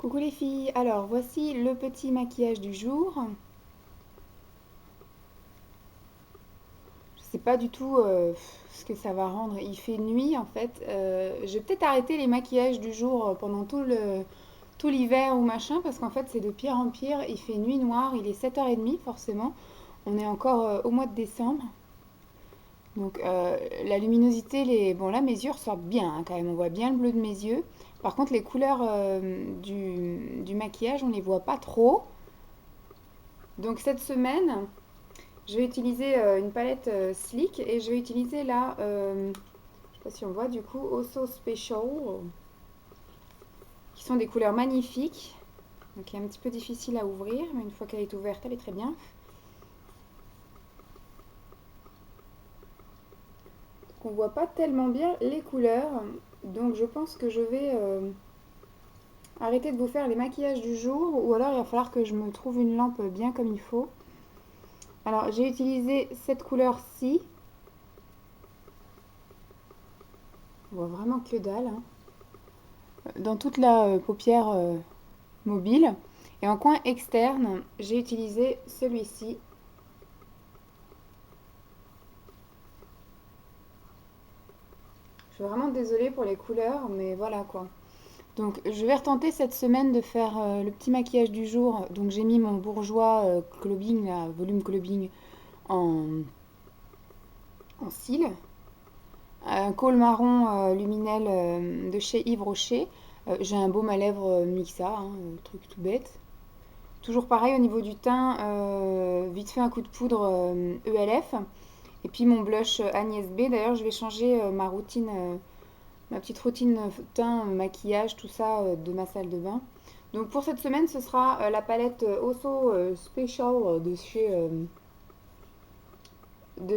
Coucou les filles, alors voici le petit maquillage du jour. Je sais pas du tout ce que ça va rendre, il fait nuit en fait. Je vais peut-être arrêter les maquillages du jour pendant tout l'hiver ou machin parce qu'en fait c'est de pire en pire. Il fait nuit noire, il est 7h30 forcément. On est encore au mois de décembre. Donc la luminosité, bon là mes yeux ressortent bien hein, quand même, on voit bien le bleu de mes yeux. Par contre les couleurs du maquillage on les voit pas trop. Donc cette semaine, je vais utiliser une palette Sleek et je vais utiliser la, je sais pas si on voit du coup, Oso Special, qui sont des couleurs magnifiques. Donc qui est un petit peu difficile à ouvrir, mais une fois qu'elle est ouverte, elle est très bien. Donc on voit pas tellement bien les couleurs, donc je pense que je vais arrêter de vous faire les maquillages du jour, ou alors il va falloir que je me trouve une lampe bien comme il faut. Alors j'ai utilisé cette couleur-ci. On voit vraiment que dalle, hein. Dans toute la paupière mobile. Et en coin externe, j'ai utilisé celui-ci. Je suis vraiment désolée pour les couleurs, mais voilà quoi. Donc je vais retenter cette semaine de faire le petit maquillage du jour. Donc j'ai mis mon bourgeois clubbing, là, volume clubbing en, en cils. Un col marron luminel de chez Yves Rocher. J'ai un baume à lèvres Mixa, hein, truc tout bête. Toujours pareil au niveau du teint, vite fait un coup de poudre ELF. Et puis mon blush Agnès B. D'ailleurs, je vais changer ma routine, ma petite routine teint, maquillage, tout ça de ma salle de bain. Donc pour cette semaine, ce sera la palette Oso Special de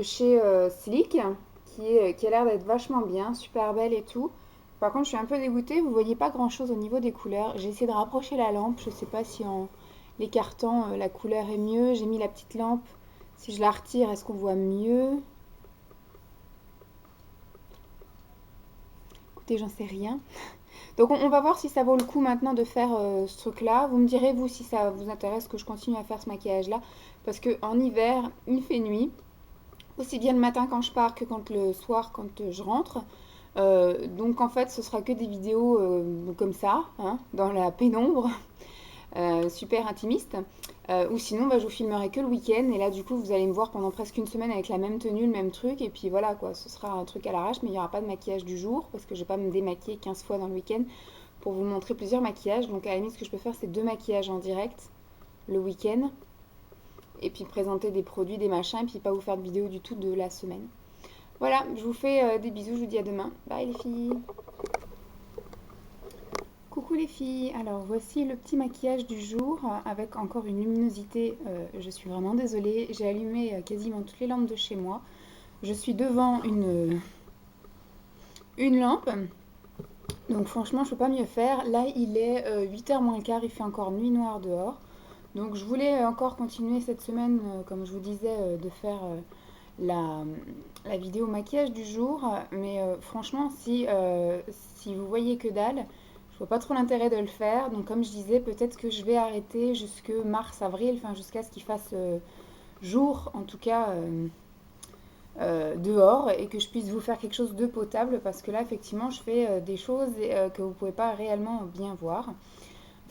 chez Sleek, qui a l'air d'être vachement bien, super belle et tout. Par contre, je suis un peu dégoûtée, vous voyez pas grand chose au niveau des couleurs. J'ai essayé de rapprocher la lampe, je sais pas si en l'écartant la couleur est mieux. J'ai mis la petite lampe. Si je la retire, est-ce qu'on voit mieux? Écoutez, j'en sais rien. Donc on va voir si ça vaut le coup maintenant de faire ce truc-là. Vous me direz, vous, si ça vous intéresse que je continue à faire ce maquillage-là. Parce qu'en hiver, il fait nuit. Aussi bien le matin quand je pars que quand le soir quand je rentre. Donc en fait, ce sera que des vidéos comme ça, hein, dans la pénombre, super intimiste. Ou sinon, bah, je vous filmerai que le week-end. Et là, du coup, vous allez me voir pendant presque une semaine avec la même tenue, le même truc. Et puis voilà, quoi, ce sera un truc à l'arrache, mais il n'y aura pas de maquillage du jour parce que je ne vais pas me démaquiller 15 fois dans le week-end pour vous montrer plusieurs maquillages. Donc à la limite, ce que je peux faire, c'est 2 maquillages en direct le week-end. Et puis présenter des produits, des machins, et puis pas vous faire de vidéo du tout de la semaine. Voilà, je vous fais des bisous, je vous dis à demain. Bye les filles. Coucou les filles, alors voici le petit maquillage du jour avec encore une luminosité, je suis vraiment désolée, j'ai allumé quasiment toutes les lampes de chez moi. Je suis devant une lampe, donc franchement je peux pas mieux faire. Là il est 8h moins le quart, il fait encore nuit noire dehors. Donc je voulais encore continuer cette semaine, comme je vous disais, de faire la, la vidéo maquillage du jour. Mais franchement, si vous voyez que dalle, je vois pas trop l'intérêt de le faire. Donc comme je disais, peut-être que je vais arrêter jusque mars, avril, enfin jusqu'à ce qu'il fasse jour, en tout cas dehors, et que je puisse vous faire quelque chose de potable. Parce que là, effectivement, je fais des choses que vous pouvez pas réellement bien voir.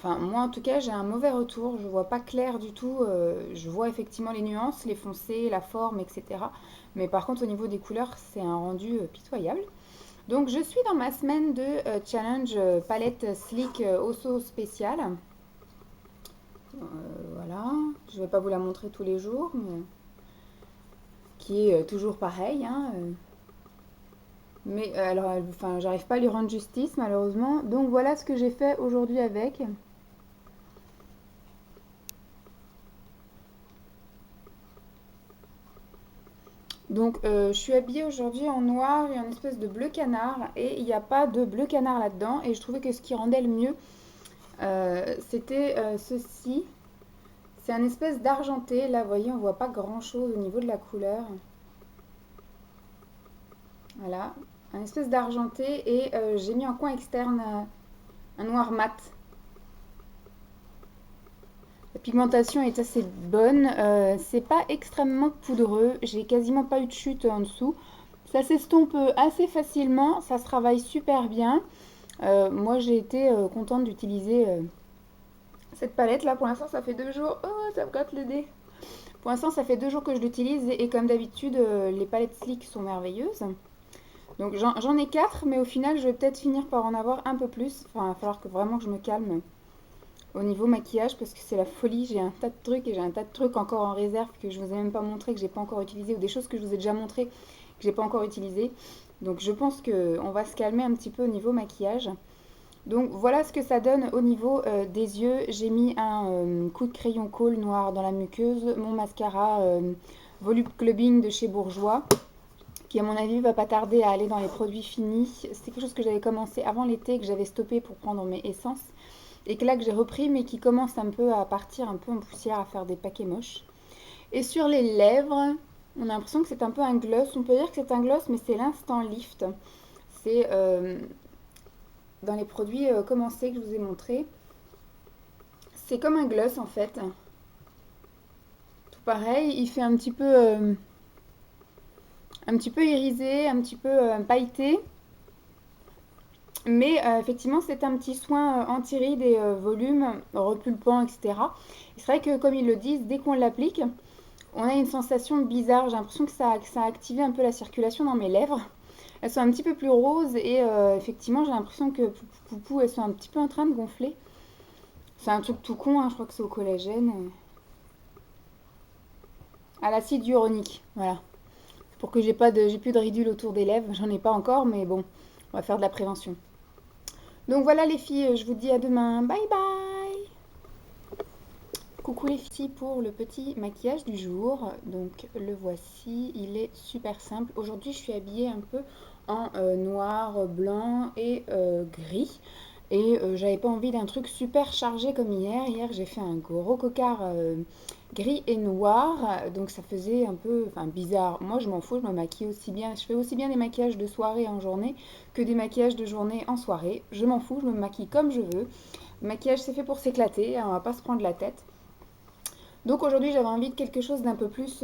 Enfin, moi en tout cas, j'ai un mauvais retour. Je vois pas clair du tout. Je vois effectivement les nuances, les foncés, la forme, etc. Mais par contre, au niveau des couleurs, c'est un rendu pitoyable. Donc, je suis dans ma semaine de challenge palette Sleek Osso spécial. Voilà. Je vais pas vous la montrer tous les jours, mais qui est toujours pareil, hein. Mais alors, enfin, j'arrive pas à lui rendre justice malheureusement. Donc voilà ce que j'ai fait aujourd'hui avec. Donc, je suis habillée aujourd'hui en noir et en espèce de bleu canard. Et il n'y a pas de bleu canard là-dedans. Et je trouvais que ce qui rendait le mieux, c'était ceci. C'est un espèce d'argenté. Là, vous voyez, on voit pas grand-chose au niveau de la couleur. Voilà, un espèce d'argenté. Et j'ai mis en coin externe un noir mat. La pigmentation est assez bonne. C'est pas extrêmement poudreux. J'ai quasiment pas eu de chute en dessous. Ça s'estompe assez facilement. Ça se travaille super bien. Moi, j'ai été contente d'utiliser cette palette là. Pour l'instant, ça fait 2 jours. Oh, ça me gratte le nez. Pour l'instant, ça fait 2 jours que je l'utilise. Et comme d'habitude, les palettes Sleek sont merveilleuses. Donc j'en ai 4, mais au final, je vais peut-être finir par en avoir un peu plus. Enfin, il va falloir que vraiment que je me calme au niveau maquillage parce que c'est la folie. J'ai un tas de trucs et j'ai un tas de trucs encore en réserve que je vous ai même pas montré, que j'ai pas encore utilisé, ou des choses que je vous ai déjà montré que j'ai pas encore utilisé. Donc je pense qu'on va se calmer un petit peu au niveau maquillage. Donc voilà ce que ça donne au niveau des yeux. J'ai mis un coup de crayon Kohl noir dans la muqueuse, mon mascara Volume Clubbing de chez Bourjois, qui à mon avis va pas tarder à aller dans les produits finis. C'est quelque chose que j'avais commencé avant l'été, que j'avais stoppé pour prendre mes essences, et que là que j'ai repris, mais qui commence un peu à partir un peu en poussière, à faire des paquets moches. Et sur les lèvres, on a l'impression que c'est un peu un gloss. On peut dire que c'est un gloss, mais c'est l'Instant Lift. C'est dans les produits commencés que je vous ai montré. C'est comme un gloss en fait. Tout pareil, il fait un petit peu irisé, un petit peu pailleté. Mais effectivement, c'est un petit soin anti-rides et volume, repulpant, etc. Et c'est vrai que, comme ils le disent, dès qu'on l'applique, on a une sensation bizarre. J'ai l'impression que ça a activé un peu la circulation dans mes lèvres. Elles sont un petit peu plus roses et effectivement, j'ai l'impression que poupou, elles sont un petit peu en train de gonfler. C'est un truc tout con, hein, je crois que c'est au collagène. À l'acide hyaluronique, voilà. Pour que j'ai plus de ridules autour des lèvres. J'en ai pas encore, mais bon, on va faire de la prévention. Donc voilà les filles, je vous dis à demain. Bye bye. Coucou les filles pour le petit maquillage du jour. Donc le voici, il est super simple. Aujourd'hui je suis habillée un peu en noir, blanc et gris. Et j'avais pas envie d'un truc super chargé comme hier. Hier j'ai fait un gros cocard gris et noir. Donc ça faisait un peu bizarre. Moi je m'en fous, je me maquille aussi bien. Je fais aussi bien des maquillages de soirée en journée que des maquillages de journée en soirée. Je m'en fous, je me maquille comme je veux. Le maquillage c'est fait pour s'éclater, hein, on va pas se prendre la tête. Donc aujourd'hui j'avais envie de quelque chose un peu plus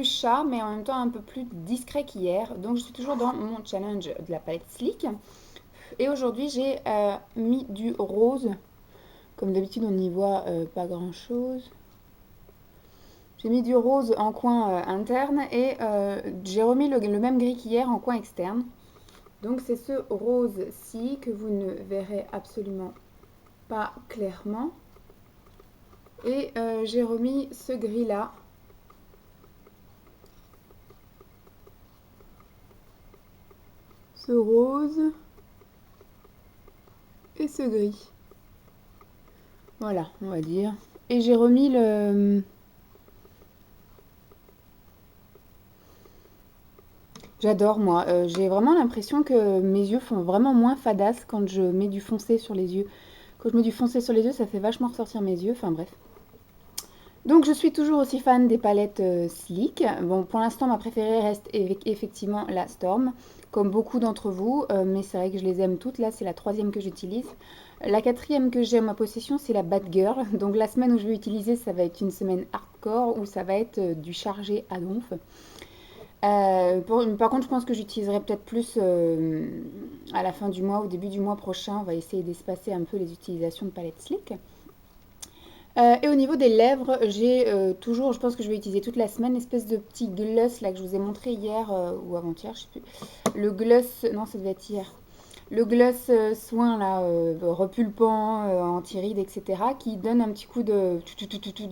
chat, mais en même temps un peu plus discret qu'hier. Donc je suis toujours dans mon challenge de la palette Sleek. Et aujourd'hui j'ai mis du rose. Comme d'habitude on n'y voit pas grand chose. J'ai mis du rose en coin interne et j'ai remis le même gris qu'hier en coin externe. Donc c'est ce rose-ci que vous ne verrez absolument pas clairement. Et j'ai remis ce gris-là. Ce rose et ce gris. Voilà, on va dire. Et j'ai remis le... J'adore moi, j'ai vraiment l'impression que mes yeux font vraiment moins fadasse quand je mets du foncé sur les yeux. Quand je mets du foncé sur les yeux, ça fait vachement ressortir mes yeux, enfin bref. Donc je suis toujours aussi fan des palettes Sleek. Bon, pour l'instant, ma préférée reste effectivement la Storm, comme beaucoup d'entre vous, mais c'est vrai que je les aime toutes. Là, c'est la troisième que j'utilise. La quatrième que j'ai en ma possession, c'est la Bad Girl. Donc la semaine où je vais utiliser, ça va être une semaine hardcore ou ça va être du chargé à donf. Par contre, je pense que j'utiliserai peut-être plus à la fin du mois, au début du mois prochain. On va essayer d'espacer un peu les utilisations de palettes Sleek. Et au niveau des lèvres, j'ai toujours, je pense que je vais utiliser toute la semaine, l'espèce de petit gloss là que je vous ai montré hier ou avant-hier, je sais plus. Le gloss, non, ça devait être hier. Le gloss soin là, repulpant, anti-rides, etc. qui donne un petit coup de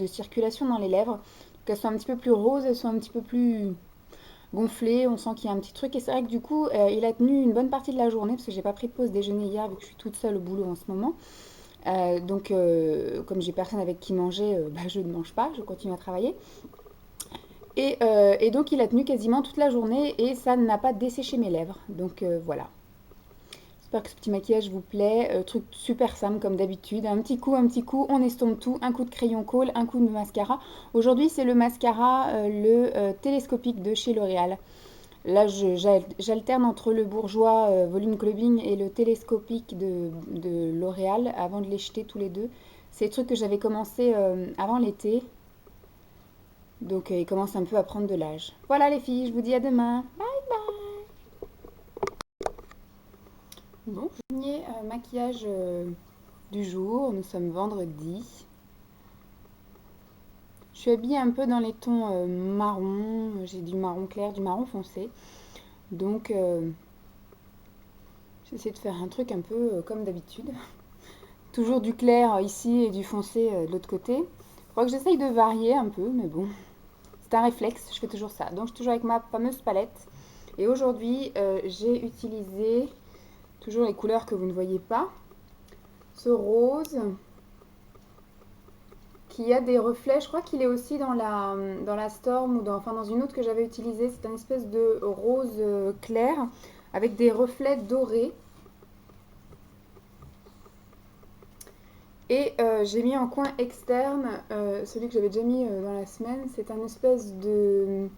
circulation dans les lèvres. Donc elles sont un petit peu plus roses, elles sont un petit peu plus gonflées, on sent qu'il y a un petit truc. Et c'est vrai que du coup, il a tenu une bonne partie de la journée parce que j'ai pas pris de pause déjeuner hier vu que je suis toute seule au boulot en ce moment. Donc, comme j'ai personne avec qui manger, je ne mange pas, je continue à travailler. Et donc, il a tenu quasiment toute la journée et ça n'a pas desséché mes lèvres. Donc, voilà. J'espère que ce petit maquillage vous plaît. Truc super simple comme d'habitude. Un petit coup, on estompe tout. Un coup de crayon Kohl, un coup de mascara. Aujourd'hui, c'est le mascara, le télescopique de chez L'Oréal. Là, j'alterne entre le Bourjois Volume Clubbing et le télescopique de L'Oréal avant de les jeter tous les deux. C'est des trucs que j'avais commencé avant l'été. Donc ils commencent un peu à prendre de l'âge. Voilà les filles, je vous dis à demain. Bye bye. Bon, premier maquillage du jour. Nous sommes vendredi. Je suis habillée un peu dans les tons marron. J'ai du marron clair, du marron foncé. Donc j'essaie de faire un truc un peu comme d'habitude. Toujours du clair ici et du foncé de l'autre côté. Je crois que j'essaye de varier un peu, mais bon, c'est un réflexe, je fais toujours ça. Donc je suis toujours avec ma fameuse palette. Et aujourd'hui, j'ai utilisé toujours les couleurs que vous ne voyez pas. Ce rose qui a des reflets, je crois qu'il est aussi dans la Storm ou enfin dans une autre que j'avais utilisée. C'est une espèce de rose clair avec des reflets dorés. Et j'ai mis en coin externe, celui que j'avais déjà mis dans la semaine, c'est un espèce de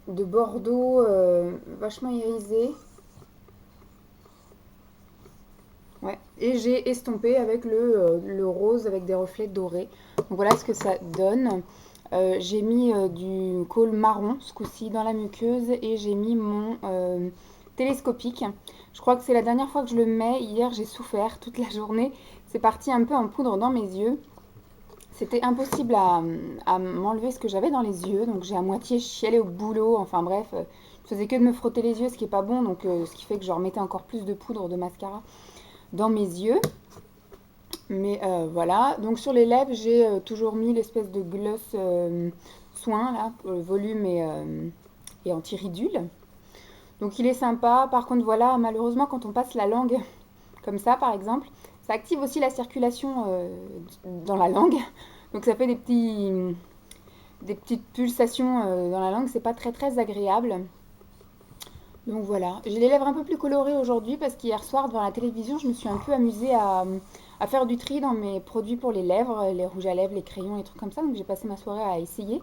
bordeaux vachement irisé. Ouais. Et j'ai estompé avec le rose avec des reflets dorés. Donc voilà ce que ça donne. J'ai mis du col marron ce coup-ci dans la muqueuse et j'ai mis mon télescopique. Je crois que c'est la dernière fois que je le mets. Hier j'ai souffert toute la journée. C'est parti un peu en poudre dans mes yeux. C'était impossible à m'enlever ce que j'avais dans les yeux. Donc j'ai à moitié chialé au boulot. Enfin bref, je faisais que de me frotter les yeux, ce qui est pas bon. Donc ce qui fait que je remettais encore plus de poudre de mascara dans mes yeux. Mais voilà, donc sur les lèvres, j'ai toujours mis l'espèce de gloss soin, là, pour le volume et anti-ridule. Donc il est sympa. Par contre, voilà, malheureusement, quand on passe la langue, comme ça par exemple, ça active aussi la circulation dans la langue. Donc ça fait des petites pulsations dans la langue, c'est pas très très agréable. Donc voilà, j'ai les lèvres un peu plus colorées aujourd'hui parce qu'hier soir devant la télévision, je me suis un peu amusée à faire du tri dans mes produits pour les lèvres, les rouges à lèvres, les crayons, les trucs comme ça. Donc j'ai passé ma soirée à essayer.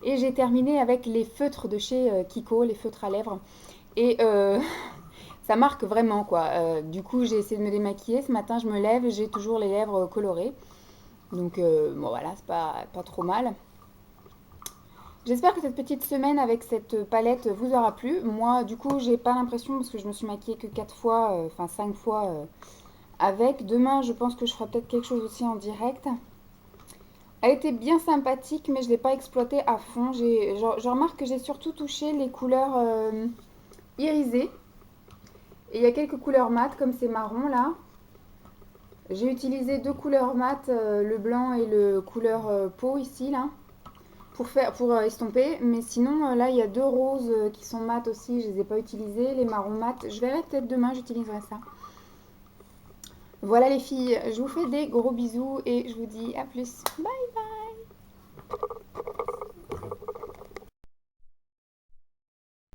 Et j'ai terminé avec les feutres de chez Kiko, les feutres à lèvres. Et ça marque vraiment quoi. Du coup j'ai essayé de me démaquiller. Ce matin je me lève, j'ai toujours les lèvres colorées. Donc bon voilà, c'est pas trop mal. J'espère que cette petite semaine avec cette palette vous aura plu. Moi, du coup, j'ai pas l'impression parce que je me suis maquillée que 4 fois, enfin 5 fois avec. Demain, je pense que je ferai peut-être quelque chose aussi en direct. Elle était bien sympathique, mais je ne l'ai pas exploitée à fond. Je remarque que j'ai surtout touché les couleurs irisées. Et il y a quelques couleurs mates, comme ces marrons là. J'ai utilisé deux couleurs mates, le blanc et le couleur peau ici là. Pour estomper, mais sinon là il y a deux roses qui sont mates aussi, je les ai pas utilisées, les marrons mat, je verrai peut-être demain, j'utiliserai ça. Voilà les filles, je vous fais des gros bisous et je vous dis à plus, bye bye.